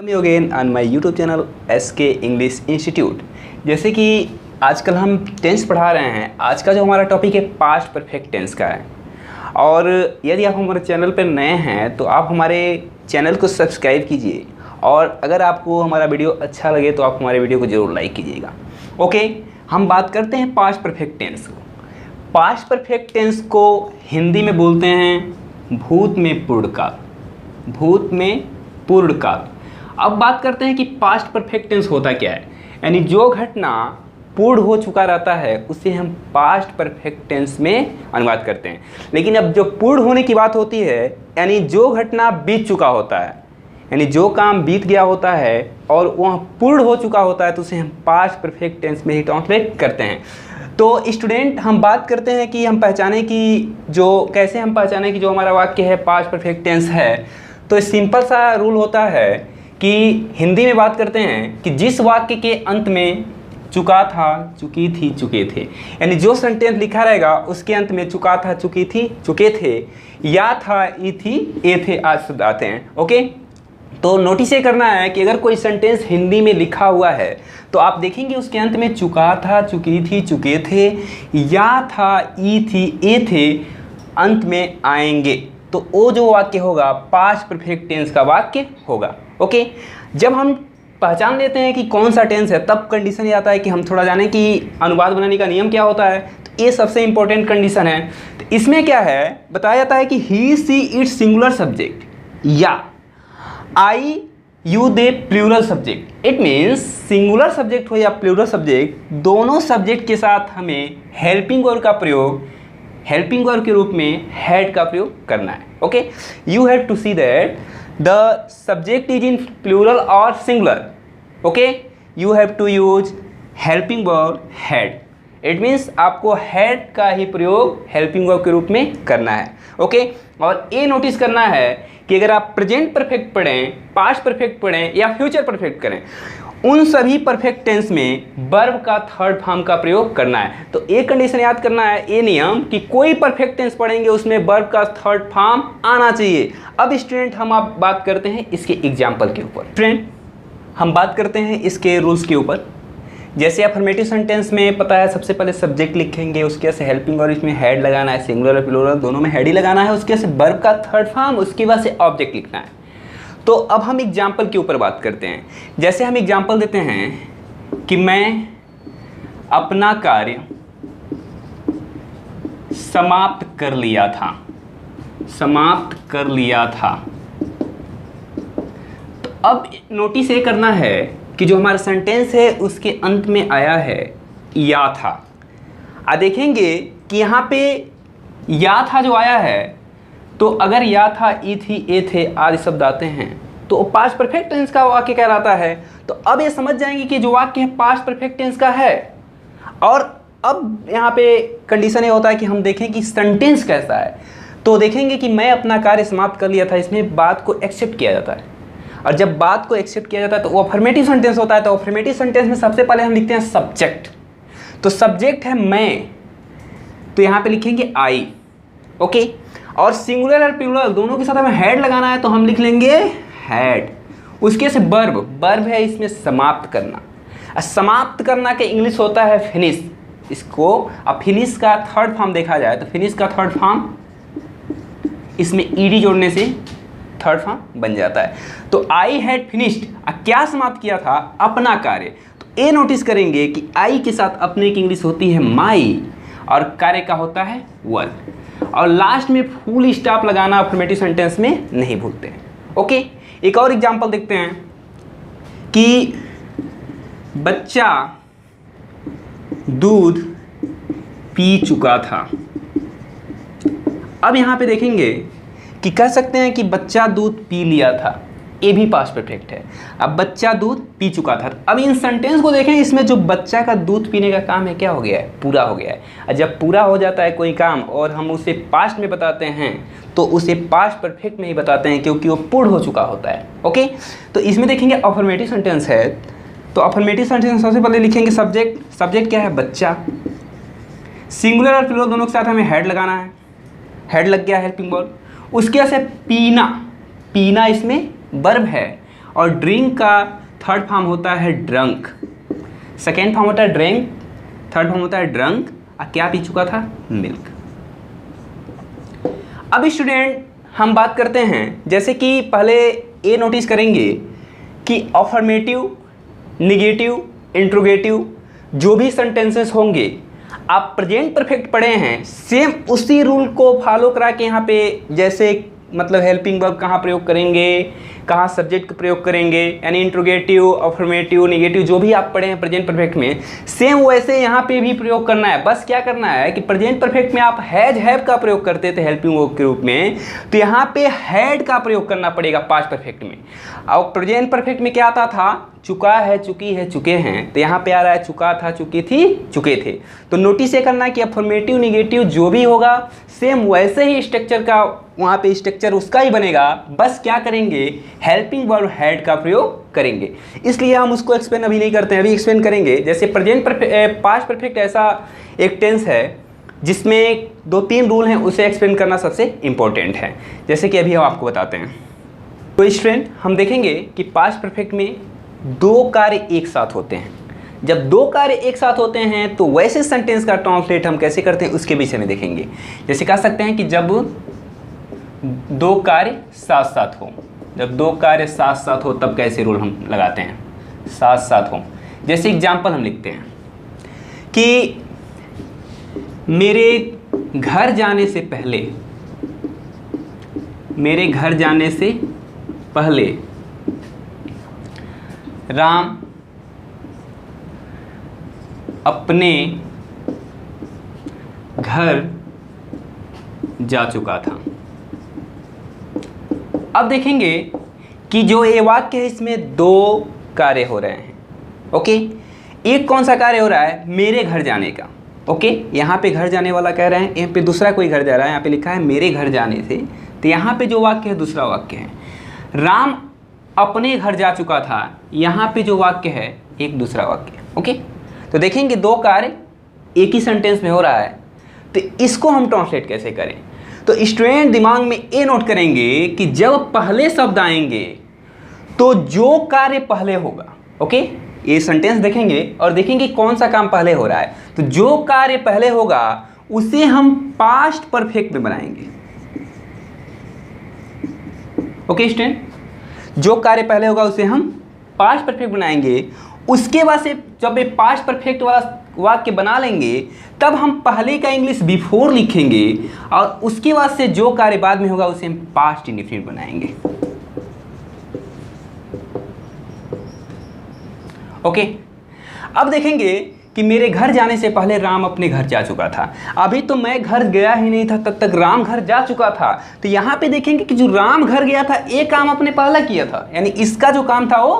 Welcome you again on my YouTube channel SK English institute. जैसे कि आजकल हम टेंस पढ़ा रहे हैं, आज का जो हमारा टॉपिक है पास्ट परफेक्ट टेंस का है। और यदि आप हमारे चैनल पर नए हैं तो आप हमारे चैनल को सब्सक्राइब कीजिए, और अगर आपको हमारा वीडियो अच्छा लगे तो आप हमारे वीडियो को ज़रूर लाइक कीजिएगा। ओके, हम बात करते हैं पास्ट परफेक्ट टेंस को। पास्ट परफेक्ट टेंस को हिंदी में बोलते हैं भूत में पूर्ण काल। भूत में पूर्ण काल। अब बात करते हैं कि पास्ट परफेक्ट टेंस होता क्या है, यानी जो घटना पूर्ण हो चुका रहता है उसे हम पास्ट परफेक्ट टेंस में अनुवाद करते हैं। लेकिन अब जो पूर्ण होने की बात होती है, यानी जो घटना बीत चुका होता है, यानी जो काम बीत गया होता है और वह पूर्ण हो चुका होता है, तो उसे हम पास्ट परफेक्ट टेंस में ही ट्रांसलेट करते हैं। तो स्टूडेंट, हम बात करते हैं कि हम पहचाने कि कैसे हम पहचाने कि जो हमारा वाक्य है पास्ट परफेक्ट टेंस है। तो सिंपल सा रूल होता है कि हिंदी में बात करते हैं कि जिस वाक्य के अंत में चुका था, चुकी थी, चुके थे, यानी जो सेंटेंस लिखा रहेगा उसके अंत में चुका था, चुकी थी, चुके थे, या था, ई थी, ए थे आज शब्द आते हैं। ओके, तो नोटिस ये करना है कि अगर कोई सेंटेंस हिंदी में लिखा हुआ है तो आप देखेंगे उसके अंत में चुका था, चुकी थी, चुके थे, या था, ई थी, ए थे अंत में आएंगे, तो वो जो वाक्य होगा पास्ट परफेक्ट टेंस का वाक्य होगा। ओके, जब हम पहचान लेते हैं कि कौन सा टेंस है, तब कंडीशन ये आता है कि हम थोड़ा जानें कि अनुवाद बनाने का नियम क्या होता है। तो ये सबसे इंपॉर्टेंट कंडीशन है। तो इसमें क्या है, बताया जाता है कि he she it's singular subject या I you they plural subject. It means singular subject हो या प्लूरल सब्जेक्ट, दोनों सब्जेक्ट के साथ हमें हेल्पिंग वर्ब का प्रयोग, हेल्पिंग वर्ब के रूप में हैड का प्रयोग करना है। Okay, you have to see that the subject is in plural और singular. Okay, you have to use helping verb had. It means आपको हैड का ही प्रयोग हेल्पिंग वर्ब के रूप में करना है। ओके, और ये नोटिस करना है कि अगर आप प्रेजेंट परफेक्ट पढ़ें, पास्ट परफेक्ट पढ़ें या फ्यूचर परफेक्ट करें, उन सभी परफेक्ट टेंस में वर्ब का थर्ड फॉर्म का प्रयोग करना है। तो एक कंडीशन याद करना है, ये नियम कि कोई परफेक्ट टेंस पढ़ेंगे उसमें वर्ब का थर्ड फॉर्म आना चाहिए। अब स्टूडेंट, हम आप बात करते हैं इसके एग्जाम्पल के ऊपर। फ्रेंड, हम बात करते हैं इसके रूल्स के ऊपर। जैसे अफर्मेटिव सेंटेंस में पता है सबसे पहले सब्जेक्ट लिखेंगे, उसके से हेल्पिंग और इसमें हैड लगाना है, सिंगुलर और प्लूरल दोनों में हैड ही लगाना है, उसके से वर्ब का थर्ड फॉर्म, उसके बाद से ऑब्जेक्ट लिखना है। तो अब हम एग्जाम्पल के ऊपर बात करते हैं। जैसे हम एग्जाम्पल देते हैं कि मैं अपना कार्य समाप्त कर लिया था, समाप्त कर लिया था। तो अब नोटिस ये करना है कि जो हमारा सेंटेंस है उसके अंत में आया है या था। देखेंगे कि यहाँ पे या था जो आया है, तो अगर या था, ई थी, ए थे आदि शब्द आते हैं तो पास्ट परफेक्ट टेंस का वाक्य कहलाता है। तो अब ये समझ जाएंगे कि जो वाक्य है पास्ट परफेक्ट टेंस का है। और अब यहाँ पे कंडीशन ये होता है कि हम देखें कि सेंटेंस कैसा है। तो देखेंगे कि मैं अपना कार्य समाप्त कर लिया था, इसमें बात को एक्सेप्ट किया जाता है। और जब बात को एक्सेप्ट किया जाता है तो वो अफर्मेटिव सेंटेंस होता है। तो अफर्मेटिव सेंटेंस में सबसे पहले हम लिखते हैं सब्जेक्ट। तो सब्जेक्ट है मैं, तो यहाँ पे लिखेंगे आई। ओके, और सिंगुलर और प्लूरल दोनों के साथ हमें हैड लगाना है, तो हम लिख लेंगे हैड। उसके से वर्ब, वर्ब है इसमें समाप्त करना। समाप्त करना के इंग्लिश होता है फिनिश। इसको अब फिनिश का थर्ड फॉर्म देखा जाए तो फिनिश का थर्ड फॉर्म इसमें ईडी जोड़ने से थर्ड फॉर्म बन जाता है। तो आई हैड फिनिश्ड, क्या समाप्त किया था, अपना कार्य। तो ये नोटिस करेंगे कि आई के साथ अपने की इंग्लिश होती है माई, और कार्य का होता है वर्क। और लास्ट में फुल स्टॉप लगाना अफर्मेटिव सेंटेंस में नहीं भूलते हैं। ओके, एक और एग्जांपल देखते हैं कि बच्चा दूध पी चुका था। अब यहाँ पे देखेंगे कि कह सकते हैं कि बच्चा दूध पी लिया था, ये भी पास्ट परफेक्ट है। अब बच्चा दूध पी चुका था। अब इन सेंटेंस को देखें, इसमें जो बच्चा का दूध पीने का काम है क्या हो गया है, पूरा हो गया है। और जब पूरा हो जाता है कोई काम और हम उसे पास्ट में बताते हैं तो उसे पास्ट परफेक्ट में ही बताते हैं, क्योंकि वो पूर्ण हो चुका होता है। ओके, तो इसमें देखेंगे अफर्मेटिव सेंटेंस है। तो अफर्मेटिव सेंटेंस सबसे पहले लिखेंगे सब्जेक्ट। सब्जेक्ट क्या है, बच्चा। सिंगुलर और प्लूरल दोनों के साथ हमें हैड लगाना है, हैड लग गया हेल्पिंग वर्ब। उसके से पीना, पीना इसमें वर्ब है, और ड्रिंक का थर्ड फॉर्म होता है ड्रंक, सेकेंड फॉर्म होता है ड्रिंक, थर्ड फॉर्म होता है ड्रंक। और क्या पी चुका था? मिल्क। अब स्टूडेंट हम बात करते हैं, जैसे कि पहले ये नोटिस करेंगे कि अफर्मेटिव, निगेटिव, इंट्रोगेटिव जो भी सेंटेंसेस होंगे, आप प्रेजेंट परफेक्ट पढ़े हैं, सेम उसी रूल को फॉलो करा के यहाँ पे जैसे मतलब हेल्पिंग वर्ब कहाँ प्रयोग करेंगे, कहाँ सब्जेक्ट का प्रयोग करेंगे, यानी इंट्रोगेटिव, अफर्मेटिव, निगेटिव जो भी आप पढ़े हैं प्रेजेंट परफेक्ट में, सेम वैसे यहाँ पे भी प्रयोग करना है। बस क्या करना है कि प्रेजेंट परफेक्ट में आप हैज, हैव का प्रयोग करते थे हेल्पिंग वर्ब के रूप में, तो यहाँ पे हैड का प्रयोग करना पड़ेगा पास्ट परफेक्ट में। और प्रेजेंट परफेक्ट में क्या आता था? चुका है, चुकी है, चुके हैं। तो यहाँ पे आ रहा है चुका था, चुकी थी, चुके थे। तो नोटिस ये करना है कि अफर्मेटिव, निगेटिव जो भी होगा सेम वैसे ही स्ट्रक्चर का वहाँ पे स्ट्रक्चर उसका ही बनेगा। बस क्या करेंगे? हेल्पिंग वर्ब हैड का प्रयोग करेंगे। इसलिए हम उसको एक्सप्लेन अभी नहीं करते हैं, अभी एक्सप्लेन करेंगे। जैसे प्रेजेंट पास्ट परफेक्ट ऐसा एक टेंस है जिसमें 2-3 रूल हैं, उसे एक्सप्लेन करना सबसे इम्पोर्टेंट है। जैसे कि अभी हम आपको बताते हैं। तो स्टूडेंट हम देखेंगे कि पास्ट परफेक्ट में 2 कार्य एक साथ होते हैं। जब 2 कार्य एक साथ होते हैं तो वैसे सेंटेंस का ट्रांसलेट हम कैसे करते हैं उसके विषय में देखेंगे। जैसे कह सकते हैं कि जब 2 कार्य साथ साथ हो, जब 2 कार्य साथ साथ हो तब कैसे रूल हम लगाते हैं? साथ साथ हो। जैसे एग्जाम्पल हम लिखते हैं कि मेरे घर जाने से पहले, मेरे घर जाने से पहले राम अपने घर जा चुका था। अब देखेंगे कि जो ये वाक्य है इसमें 2 कार्य हो रहे हैं। ओके, एक कौन सा कार्य हो रहा है? मेरे घर जाने का। ओके, यहाँ पे घर जाने वाला कह रहे हैं, यहाँ पे दूसरा कोई घर जा रहा है, यहाँ पे लिखा है मेरे घर जाने से। तो यहाँ पे जो वाक्य है दूसरा वाक्य है। राम अपने घर जा चुका था, यहाँ पे जो वाक्य है एक दूसरा वाक्य। ओके, तो देखेंगे 2 कार्य एक ही सेंटेंस में हो रहा है, तो इसको हम ट्रांसलेट कैसे करें? तो स्टूडेंट दिमाग में ये नोट करेंगे कि जब पहले शब्द आएंगे तो जो कार्य पहले होगा, ओके, ये सेंटेंस देखेंगे और देखेंगे कौन सा काम पहले हो रहा है। तो जो कार्य पहले होगा उसे हम पास्ट परफेक्ट में बनाएंगे। ओके स्टूडेंट, जो कार्य पहले होगा उसे हम पास्ट परफेक्ट बनाएंगे। उसके बाद से जब ये पास्ट परफेक्ट वाला वाक्य बना लेंगे तब हम पहले का इंग्लिश बिफोर लिखेंगे और उसके बाद से जो कार्य बाद में होगा उसे हम पास्ट इंडेफिनिट बनाएंगे। ओके, अब देखेंगे कि मेरे घर जाने से पहले राम अपने घर जा चुका था। अभी तो मैं घर गया ही नहीं था, तब तक राम घर जा चुका था। तो यहाँ पे देखेंगे कि जो राम घर गया था एक काम अपने पहला किया था, यानी इसका जो काम था वो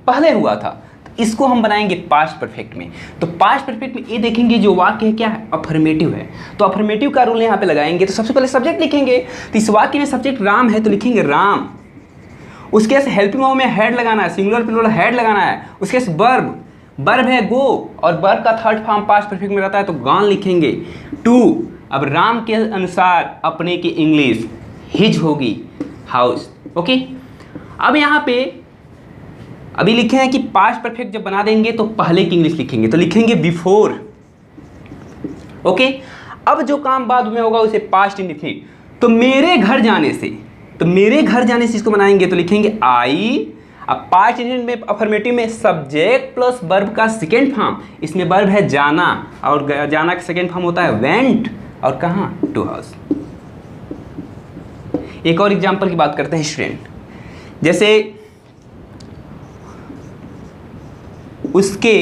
पहले हुआ था। इसको हम बनाएंगे पास्ट परफेक्ट में। तो पास्ट परफेक्ट में ये देखेंगे जो वाक्य है क्या है? अफर्मेटिव है। तो अफर्मेटिव का रूल यहाँ पे लगाएंगे। तो सबसे पहले सब्जेक्ट लिखेंगे। तो इस वाक्य में सब्जेक्ट राम है तो लिखेंगे राम। उसके बाद हेल्पिंग वर्ब में हेड लगाना है, सिंगुलर प्लूरल हेड लगाना है। उसके बाद वर्ब, वर्ब है गो और वर्ब का थर्ड फॉर्म पास्ट परफेक्ट में रहता है तो गॉन लिखेंगे। टू, अब राम के अनुसार अपने की इंग्लिश हिज होगी, हाउस। ओके, अब यहाँ पे अभी लिखे हैं कि पास्ट परफेक्ट जब बना देंगे तो पहले की इंग्लिश लिखेंगे, तो लिखेंगे बिफोर। ओके, अब जो काम बाद में होगा उसे पास्ट इंडेफिनिट। तो मेरे घर जाने से, तो मेरे घर जाने से इसको बनाएंगे तो लिखेंगे आई। अब पास्ट इंडेफिनिट में अफर्मेटिव में सब्जेक्ट प्लस वर्ब का सेकेंड फॉर्म, इसमें वर्ब है जाना और जाना का सेकेंड फॉर्म होता है वेंट और कहाँ? To house. एक और एग्जाम्पल की बात करते हैं स्टूडेंट। जैसे उसके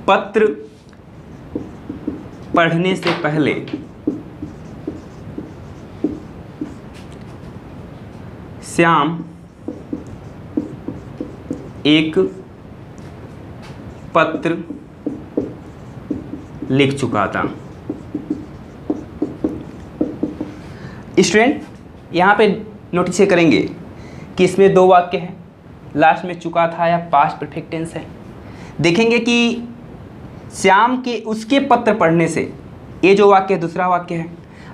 पत्र पढ़ने से पहले श्याम एक पत्र लिख चुका था। स्टूडेंट यहाँ पे नोटिस करेंगे कि इसमें 2 वाक्य हैं, लास्ट में चुका था या पास्ट परफेक्ट टेंस है। देखेंगे कि श्याम के उसके पत्र पढ़ने से, ये जो वाक्य है दूसरा वाक्य है।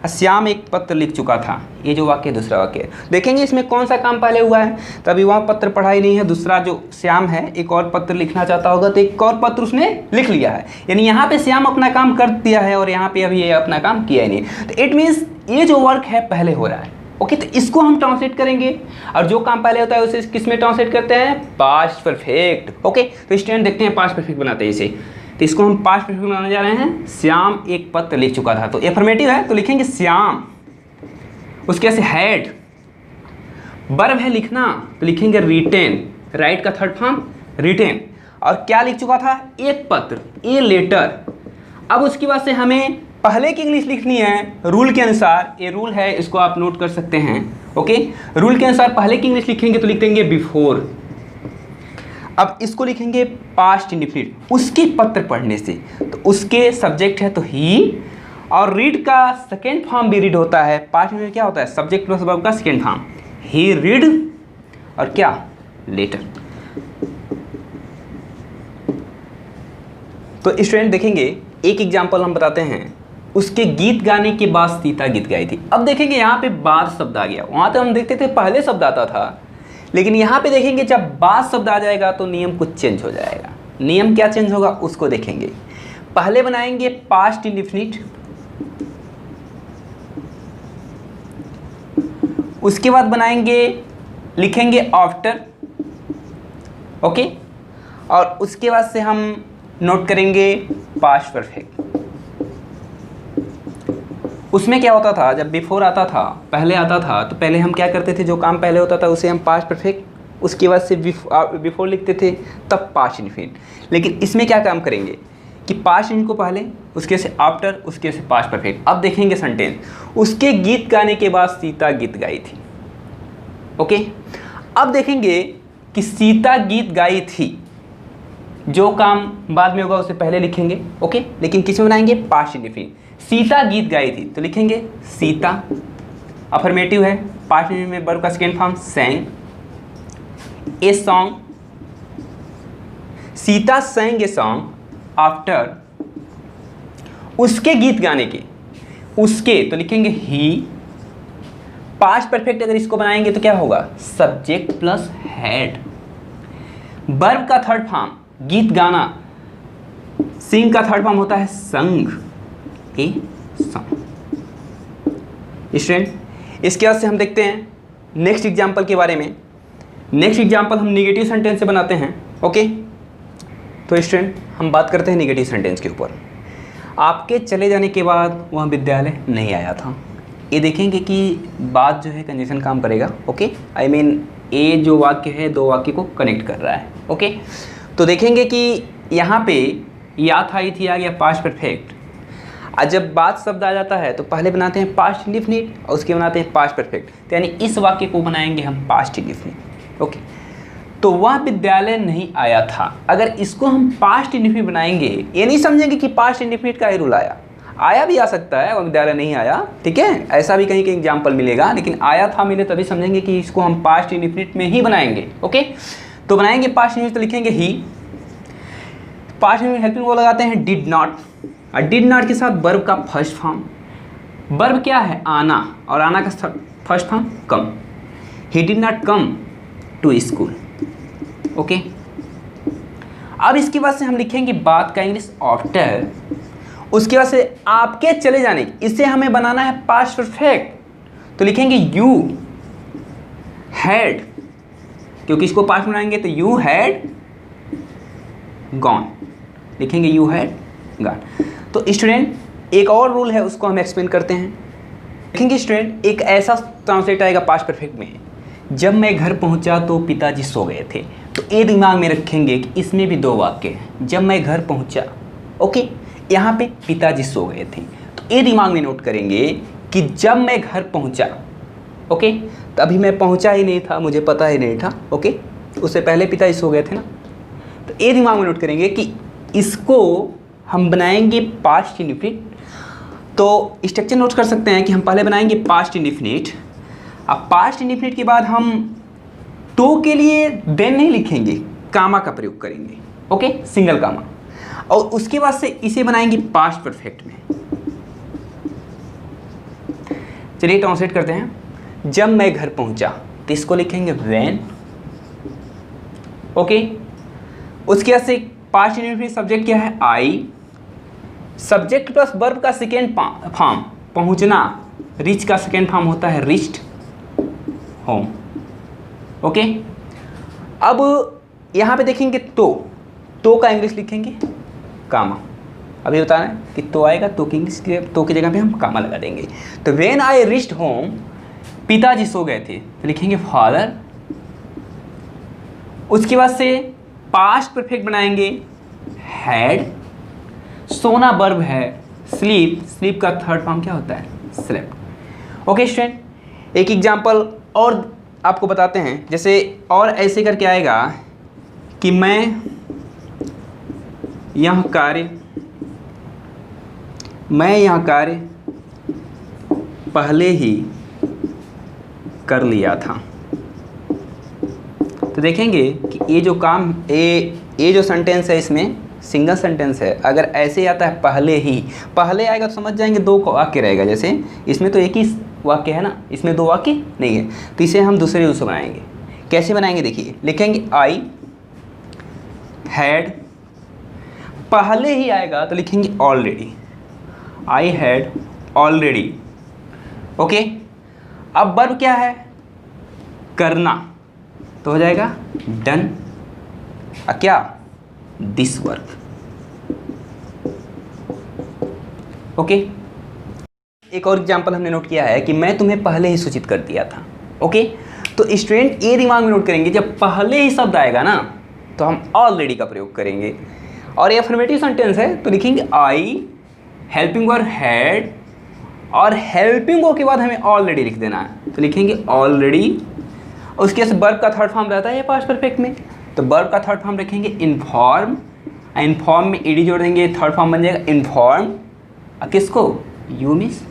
श्याम एक पत्र लिख चुका था, ये जो वाक्य दूसरा वाक्य है। देखेंगे इसमें कौन सा काम पहले हुआ है, तो अभी वह पत्र पढ़ा ही नहीं है। दूसरा जो श्याम है एक और पत्र लिखना चाहता होगा तो एक और पत्र उसने लिख लिया है, यानी यहाँ पे श्याम अपना काम कर दिया है और यहाँ पे अभी ये अपना काम किया ही नहीं। तो इट मीन्स ये जो वर्क है पहले हो रहा है। ओके, तो इसको हम ट्रांसलेट करेंगे और जो काम पहले होता है उसे किस में ट्रांसलेट करते हैं, पास्ट परफेक्ट। ओके, तो स्टूडेंट देखते हैं पास्ट परफेक्ट बनाते हैं इसे। तो इसको हम पास्ट परफेक्ट बनाने जा रहे हैं। श्याम एक पत्र लिख चुका था, तो एफर्मेटिव है तो लिखेंगे श्याम, उसके ऐसे हैड। वर्ब है लिखना तो लिखेंगे रिटेन, राइट का थर्ड फॉर्म रिटेन। और क्या लिख चुका था, एक पत्र, ए लेटर। अब उसके बाद से हमें पहले की इंग्लिश लिखनी है रूल के अनुसार। ये रूल है, इसको आप नोट कर सकते हैं। ओके, रूल के अनुसार पहले की इंग्लिश लिखेंगे तो लिख देंगे बिफोर। अब इसको लिखेंगे पास्ट इंडेफिनिट, उसके पत्र पढ़ने से, तो उसके सब्जेक्ट है तो ही, और रीड का सेकेंड फॉर्म भी रीड होता है। पास्ट में क्या होता है, सब्जेक्ट प्लस वर्ब का सेकेंड फॉर्म, ही रीड और क्या, लेटर। तो स्टूडेंट देखेंगे एक एग्जांपल हम बताते हैं। उसके गीत गाने के बाद सीता गीत गाई थी। अब देखेंगे यहाँ पे बाद शब्द आ गया, वहाँ तो हम देखते थे पहले शब्द आता था, लेकिन यहाँ पे देखेंगे जब बाद शब्द आ जाएगा तो नियम कुछ चेंज हो जाएगा। नियम क्या चेंज होगा उसको देखेंगे। पहले बनाएंगे पास्ट इंडेफिनिट, उसके बाद बनाएंगे, लिखेंगे आफ्टर। ओके, और उसके बाद से हम नोट करेंगे पास्ट परफेक्ट। उसमें क्या होता था, जब बिफोर आता था, पहले आता था, तो पहले हम क्या करते थे, जो काम पहले होता था उसे हम पास्ट परफेक्ट, उसके बाद से बिफोर लिखते थे, तब पास्ट इंडेफिनिट। लेकिन इसमें क्या काम करेंगे कि पास्ट इंडेफिनिट को पहले, उसके से आफ्टर, उसके से पास्ट परफेक्ट। अब देखेंगे सेंटेंस, उसके गीत गाने के बाद सीता गीत गाई थी। ओके, अब देखेंगे कि सीता गीत गाई थी, जो काम बाद में होगा उसे पहले लिखेंगे। ओके, लेकिन किस में बनाएंगे, पास्ट इंडेफिनिट। सीता गीत गाई थी तो लिखेंगे सीता, अफर्मेटिव है, पास्ट में वर्ब का second form सैंग, a song, Sita सैंग a song after, उसके गीत गाने के, उसके तो लिखेंगे ही। पास्ट परफेक्ट अगर इसको बनाएंगे तो क्या होगा, सब्जेक्ट प्लस हैड। वर्ब का थर्ड फॉर्म गीत गाना, सिंग का थर्ड फॉर्म होता है संग, ए सॉन्ग। स्टूडेंट इसके बाद से हम देखते हैं नेक्स्ट एग्जाम्पल के बारे में। नेक्स्ट एग्जाम्पल हम निगेटिव सेंटेंस से बनाते हैं। ओके, तो स्टूडेंट हम बात करते हैं निगेटिव सेंटेंस के ऊपर। आपके चले जाने के बाद वह विद्यालय नहीं आया था। ये देखेंगे कि बाद जो है कंजंक्शन काम करेगा। ओके, आई मीन ए जो वाक्य है दो वाक्य को कनेक्ट कर रहा है। ओके, तो देखेंगे कि यहाँ पे या था, ही थी आ गया पास्ट परफेक्ट। आज जब बाद शब्द आ जाता है तो पहले बनाते हैं पास्ट इंडेफिनिट और उसके बनाते हैं पास्ट परफेक्ट, तो यानी इस वाक्य को बनाएंगे हम पास्ट इंडेफिनिट। ओके, तो वह विद्यालय नहीं आया था। अगर इसको हम पास्ट इंडेफिनिट बनाएंगे, ये नहीं समझेंगे कि पास्ट इंडेफिनिट का ही रूल आया भी आ सकता है, वह विद्यालय नहीं आया। ठीक है, ऐसा भी कहीं कहीं एग्जाम्पल मिलेगा, लेकिन आया था मिले तभी समझेंगे कि इसको हम पास्ट इंडेफिनिट में ही बनाएंगे। ओके, तो बनाएंगे पास्ट इंडेफिनिट तो लिखेंगे ही। पास्ट में हेल्पिंग वो लगाते हैं डिड नॉट, और डिड नॉट के साथ वर्ब का फर्स्ट फॉर्म। वर्ब क्या है, आना, और आना का first form come. He did not come to school. Okay, अब इसके बाद से हम लिखेंगे बात का इंग्लिश आफ्टर। उसके बाद से आपके चले जाने की, इसे हमें बनाना है पास्ट परफेक्ट, तो लिखेंगे यू हैड, क्योंकि इसको पास्ट बनाएंगे तो यू हैड गॉन, लिखेंगे यू हैड गॉन। तो स्टूडेंट एक और रूल है, उसको हम एक्सप्लेन करते हैं। देखेंगे स्टूडेंट एक ऐसा ट्रांसलेट आएगा पास्ट परफेक्ट में, जब मैं घर पहुंचा तो पिताजी सो गए थे। तो ये दिमाग में रखेंगे कि इसमें भी दो वाक्य हैं, जब मैं घर पहुंचा। ओके, यहाँ पे पिताजी सो गए थे, तो ये दिमाग में नोट करेंगे कि जब मैं घर पहुंचा। ओके, तभी मैं पहुंचा ही नहीं था, मुझे पता ही नहीं था। ओके, उससे पहले पिताजी सो गए थे ना, तो ये दिमाग में नोट करेंगे कि इसको हम बनाएंगे पास्ट इंडेफिनिट। तो स्ट्रक्चर नोट कर सकते हैं कि हम पहले बनाएंगे पास्ट इंडेफिनिट। अब पास्ट इंडेफिनिट के बाद हम तो के लिए देन नहीं लिखेंगे, कामा का प्रयोग करेंगे। ओके, सिंगल कामा, और उसके बाद से इसे बनाएंगे पास्ट परफेक्ट में। चलिए ट्रांसलेट करते हैं। जब मैं घर पहुंचा तो इसको लिखेंगे व्हेन। ओके, उसके बाद से पास्ट इंडेफिनिट सब्जेक्ट क्या है? आई। सब्जेक्ट प्लस वर्ब का सेकेंड फॉर्म पहुंचना, रिच का सेकेंड फॉर्म होता है रिच्ड होम। ओके, अब यहाँ पे देखेंगे तो का इंग्लिश लिखेंगे कामा। अभी बताना है कि तो आएगा, तो की इंग्लिश तो की जगह पे हम कामा लगा देंगे। तो व्हेन आई रिच्ड होम, पिताजी सो गए थे तो लिखेंगे फादर। उसके बाद से पास्ट परफेक्ट बनाएंगे हैड। सोना वर्ब है, स्लीप का थर्ड फॉर्म क्या होता है? स्लेप्ट। ओके स्टूडेंट, एक एग्जांपल और आपको बताते हैं। जैसे और ऐसे करके आएगा कि मैं यह कार्य पहले ही कर लिया था। तो देखेंगे कि ये जो काम ये जो सेंटेंस है इसमें सिंगल सेंटेंस है। अगर ऐसे आता है पहले आएगा तो समझ जाएंगे दो वाक्य रहेगा। जैसे इसमें तो एक ही वाक्य है ना, इसमें दो वाक्य नहीं है, तो इसे हम दूसरे रूप से बनाएंगे। कैसे बनाएंगे देखिए, लिखेंगे आई हैड, पहले ही आएगा तो लिखेंगे already, I had already. Okay, अब वर्ब क्या है? करना, तो हो जाएगा डन। क्या? This work. ओके, एक और एग्जांपल हमने नोट किया है कि मैं तुम्हें पहले ही सूचित कर दिया था। ओके, तो स्टूडेंट ये दिमाग में नोट करेंगे, जब पहले ही शब्द आएगा ना तो हम ऑलरेडी का प्रयोग करेंगे। और ये अफर्मेटिव सेंटेंस है तो लिखेंगे आई हेल्पिंग वर्ब हैड, और हेल्पिंग वर्ब के बाद हमें ऑलरेडी लिख देना है तो लिखेंगे ऑलरेडी। उसके बाद वर्ब का थर्ड फॉर्म रहता है पास्ट परफेक्ट में, तो वर्ब का थर्ड फॉर्म रखेंगे इन्फॉर्म। इन्फॉर्म में ईडी जोड़ देंगे, थर्ड फॉर्म बन जाएगा इन्फॉर्म। किसको? यू मीन्स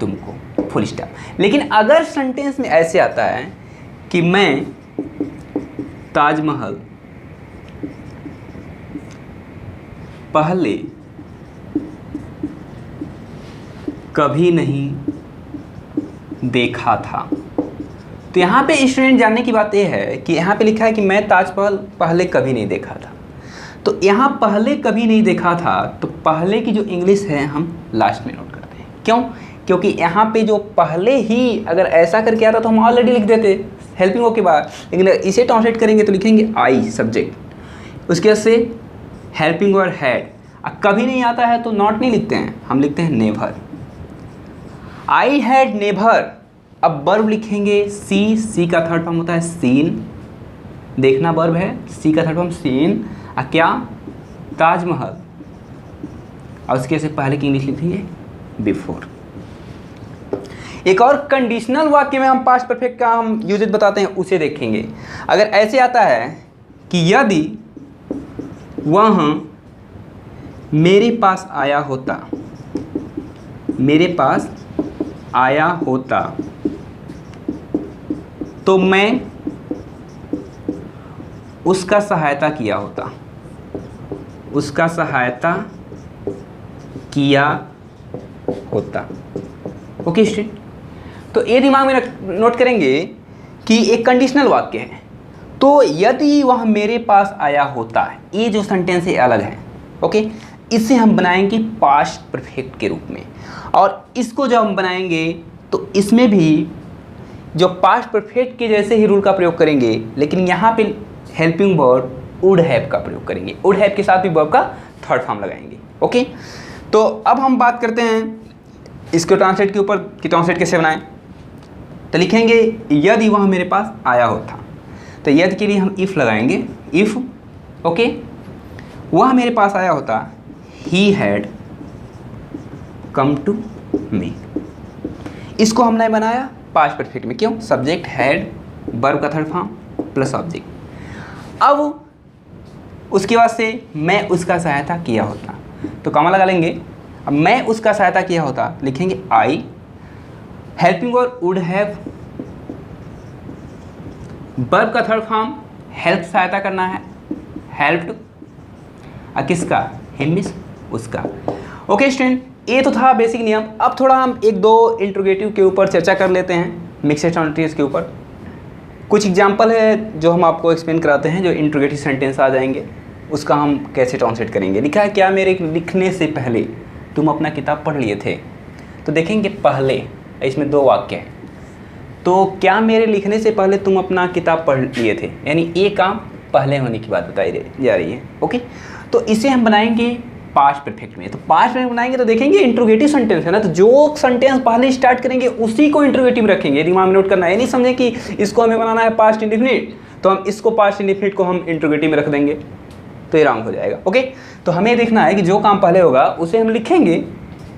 तुमको, फुल स्टॉप। लेकिन अगर सेंटेंस में ऐसे आता है कि मैं ताजमहल पहले कभी नहीं देखा था, तो यहाँ पे स्टूडेंट जानने की बात यह है कि यहाँ पे लिखा है कि मैं ताजमहल पहले कभी नहीं देखा था। तो यहाँ पहले कभी नहीं देखा था, तो पहले की जो इंग्लिश है हम लास्ट में नोट करते हैं। क्यों? क्योंकि यहाँ पे जो पहले ही अगर ऐसा करके आता तो हम ऑलरेडी लिख देते हेल्पिंग वर्ब के बाद, लेकिन इसे ट्रांसलेट करेंगे तो लिखेंगे आई सब्जेक्ट, उसके बाद से हेल्पिंग वर्ब हैड। कभी नहीं आता है तो नॉट नहीं लिखते हैं, हम लिखते हैं नेवर। I had never. अब वर्ब लिखेंगे सी का थर्ड फॉर्म होता है सीन, देखना वर्ब है, सी का थर्ड फॉर्म सीन। क्या? ताजमहल, और उसके से पहले की इंग्लिश लिखेंगे बिफोर। एक और कंडीशनल वाक्य में हम पास्ट परफेक्ट का हम यूजेज बताते हैं, उसे देखेंगे। अगर ऐसे आता है कि यदि वह मेरे पास आया होता, तो मैं उसका सहायता किया होता, ओके स्टूडेंट। तो ये दिमाग में नोट करेंगे कि एक कंडीशनल वाक्य है, तो यदि वह मेरे पास आया होता है, ये जो सेंटेंस है अलग है। ओके, इसे हम बनाएंगे पास्ट परफेक्ट के रूप में, और इसको जब हम बनाएंगे तो इसमें भी जो पास्ट परफेक्ट के जैसे ही रूल का प्रयोग करेंगे, लेकिन यहाँ पे हेल्पिंग वर्ब वुड हैव का प्रयोग करेंगे। वुड हैव के साथ भी वर्ब का थर्ड फॉर्म लगाएंगे। ओके, तो अब हम बात करते हैं इसको ट्रांसलेट के ऊपर कि ट्रांसलेट कैसे बनाएं। तो लिखेंगे यदि वह मेरे पास आया होता, तो यदि के लिए हम इफ़ लगाएंगे, इफ़। ओके, वह मेरे पास आया होता, he had come to me. इसको हमने बनाया पास्ट परफेक्ट में। क्यों? सब्जेक्ट हैड, वर्ब का थर्ड फॉर्म प्लस ऑब्जेक्ट। अब उसके बाद से मैं उसका सहायता किया होता, तो कॉमा लगा लेंगे। अब मैं उसका सहायता किया होता लिखेंगे I, helping verb would have, verb का थर्ड फॉर्म हेल्प, सहायता करना है, हेल्प्ड। किसका? हिम मीन्स उसका। ओके स्टूडेंट, ये तो था बेसिक नियम। अब थोड़ा हम एक दो इंट्रोगेटिव के ऊपर चर्चा कर लेते हैं, मिक्स्ड ट्रांजिटिव्स के ऊपर। कुछ एग्जांपल है जो हम आपको एक्सप्लेन कराते हैं, जो इंट्रोगेटिव सेंटेंस आ जाएंगे उसका हम कैसे ट्रांसलेट करेंगे। लिखा है, क्या मेरे लिखने से पहले तुम अपना किताब पढ़ लिए थे। तो देखेंगे पहले, इसमें दो वाक्य हैं। तो क्या मेरे लिखने से पहले तुम अपना किताब पढ़ लिए थे, यानी ये काम पहले होने की बात बताई जा रही है। ओके, तो इसे हम बनाएंगे पास्ट परफेक्ट में। तो पास्ट परफेक्ट बनाएंगे तो देखेंगे इंट्रोगेटिव सेंटेंस है ना, तो जो सेंटेंस पहले स्टार्ट करेंगे उसी को इंट्रोगेटिव रखेंगे। दिमाग में नोट करना है, ये नहीं समझे कि इसको हमें बनाना है पास्ट इंडेफिनिट तो हम इसको पास्ट इंडेफिनिट को हम इंट्रोगेटिव में रख देंगे, तो ये रॉन्ग हो जाएगा। ओके, तो हमें देखना है कि जो काम पहले होगा उसे हम लिखेंगे,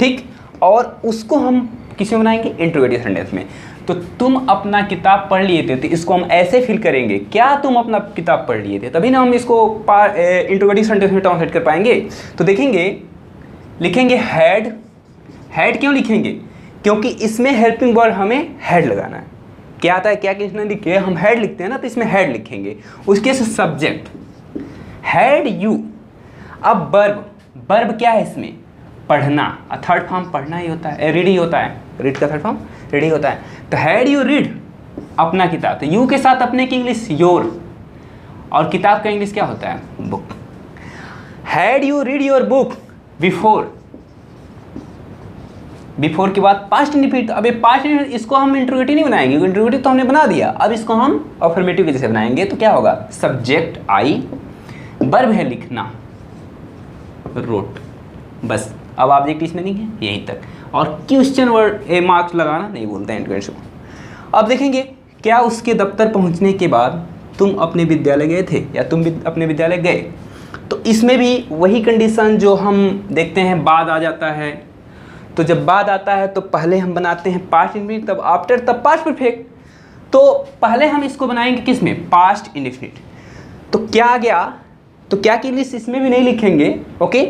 ठीक, और उसको हम किस में बनाएंगे, इंट्रोगेटिव सेंटेंस में। तो तुम अपना किताब पढ़ लिए थे, तो इसको हम ऐसे फिल करेंगे, क्या तुम अपना किताब पढ़ लिए थे, तभी ना हम इसको इंट्रोगेटिव सेंटेंस में ट्रांसलेट कर पाएंगे। तो देखेंगे, लिखेंगे हैड। हैड क्यों लिखेंगे, क्योंकि इसमें हेल्पिंग वर्ब हमें हैड लगाना है। क्या आता है, क्या किसने लिखे, हम हैड लिखते हैं ना, तो इसमें हैड लिखेंगे। उसके से सब्जेक्ट हैड यू। अब वर्ब, वर्ब क्या है इसमें, पढ़ना। थर्ड फॉर्म पढ़ना ही होता है, रीड ही होता है, रीड का थर्ड फॉर्म रीड ही होता है। तो हैड यू रीड अपना किताब, तो यू के साथ अपने की इंग्लिश योर, और किताब का इंग्लिश क्या होता है, book. Had you read your book before, before के बाद पास्ट इंडेफिनिट। अब ये पास्ट इंडेफिनिट इसको हम इंट्रोगेटिव नहीं बनाएंगे, इंट्रोगेटिव तो हमने बना दिया, अब इसको हम अफर्मेटिव के जैसे बनाएंगे। तो क्या होगा, सब्जेक्ट आई, वर्ब है लिखना, रोट, बस। अब ऑब्जेक्ट इसमें नहीं है, यहीं तक। और क्वेश्चन वर्ड मार्क्स लगाना नहीं बोलते हैं इंट्रोगेटिव को। अब देखेंगे, क्या उसके दफ्तर पहुंचने के बाद तुम अपने विद्यालय गए थे, या तुम अपने विद्यालय गए। तो इसमें भी वही कंडीशन जो हम देखते हैं, बाद आ जाता है। तो जब बाद आता है तो पहले हम बनाते हैं पास्ट इंडेफिनिट, तब आफ्टर, तब पास्ट परफेक्ट। तो पहले हम इसको बनाएंगे किस में, पास्ट इंडेफिनिट। तो क्या आ गया, तो क्या की लिस्ट इसमें भी नहीं लिखेंगे। ओके,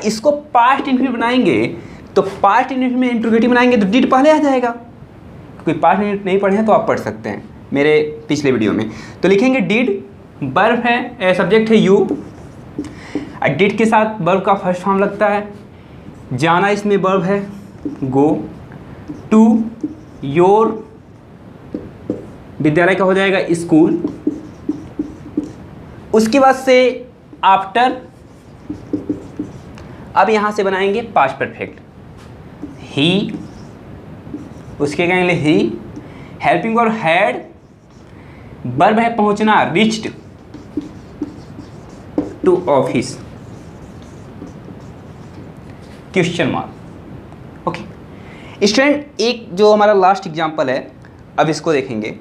इसको पास्ट इंडेफिनिट बनाएंगे, तो पास्ट इंडेफिनिट में इंट्रोगेटिव बनाएंगे तो डिड पहले आ जाएगा। कोई पास्ट इंडेफिनिट नहीं पढ़े हैं तो आप पढ़ सकते हैं मेरे पिछले वीडियो में। तो लिखेंगे डिड, वर्ब है, सब्जेक्ट है यू, डिड के साथ वर्ब का फर्स्ट फॉर्म लगता है, जाना इसमें वर्ब है गो, टू योर, विद्यालय का हो जाएगा स्कूल। उसके बाद से आफ्टर, अब यहां से बनाएंगे पास्ट परफेक्ट, ही, उसके कहेंगे he, helping verb had, verb है पहुंचना reached to office, question mark. Okay student, एक जो हमारा लास्ट एग्जांपल है, अब इसको देखेंगे।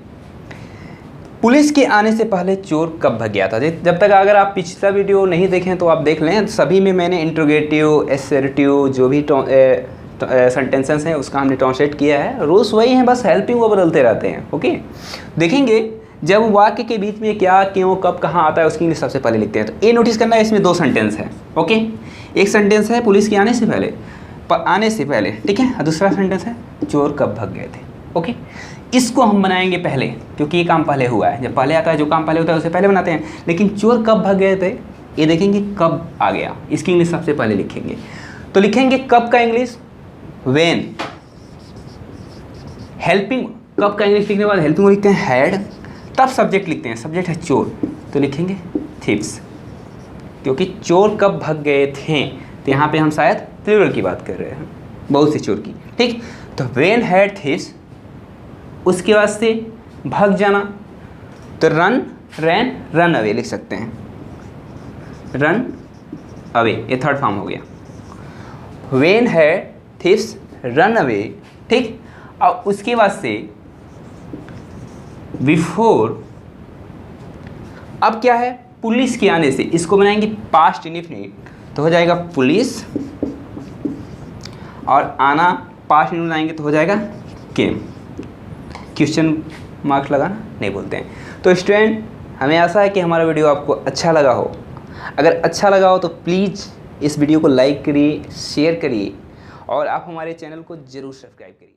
पुलिस के आने से पहले चोर कब भाग गया था। जब तक अगर आप पिछला वीडियो नहीं देखें तो आप देख लें, सभी में मैंने इंट्रोगेटिव, एसर्टिव, जो भी सेंटेंसेस हैं उसका हमने ट्रांसलेट किया है। रूल्स वही हैं, बस हेल्पिंग वो बदलते रहते हैं। ओके, देखेंगे जब वाक्य के बीच में क्या, क्यों, कब, कहाँ आता है उसकी इंग्लिश सबसे पहले लिखते हैं। तो ये नोटिस करना है, इसमें दो सेंटेंस है। ओके, एक सेंटेंस है पुलिस के आने से पहले, ठीक है, और दूसरा सेंटेंस है चोर कब भाग गए थे। ओके, इसको हम बनाएंगे पहले, क्योंकि ये काम पहले हुआ है। जब पहले आता है, जो काम पहले होता है उसे पहले बनाते हैं। लेकिन चोर कब भाग गए थे, ये देखेंगे कब आ गया, इसकी इंग्लिश सबसे पहले लिखेंगे। तो लिखेंगे कब का इंग्लिश व्हेन, हेल्पिंग, कब का इंग्लिश लिखने के बाद हेल्पिंग लिखते हैं हैड, तब सब्जेक्ट लिखते हैं, सब्जेक्ट है चोर, तो लिखेंगे थीव्स, क्योंकि चोर कब भाग गए थे। तो यहाँ पे हम शायद प्लूरल की बात कर रहे हैं, बहुत से चोर की। ठीक, तो व्हेन हैड थीव्स, उसके बाद से भाग जाना, तो रन, रैन, रन अवे लिख सकते हैं, रन अवे, ये थर्ड फॉर्म हो गया। When had thieves run away, ठीक। और उसके बाद से बिफोर, अब क्या है, पुलिस के आने से, इसको बनाएंगे पास्ट इंडेफिनिट, तो हो जाएगा पुलिस, और आना पास्ट इंडेफिनिट बनाएंगे तो हो जाएगा केम, क्वेश्चन मार्क्स लगाना नहीं बोलते हैं। तो स्टूडेंट, हमें आशा है कि हमारा वीडियो आपको अच्छा लगा हो। अगर अच्छा लगा हो तो प्लीज़ इस वीडियो को लाइक करिए, शेयर करिए, और आप हमारे चैनल को ज़रूर सब्सक्राइब करिए।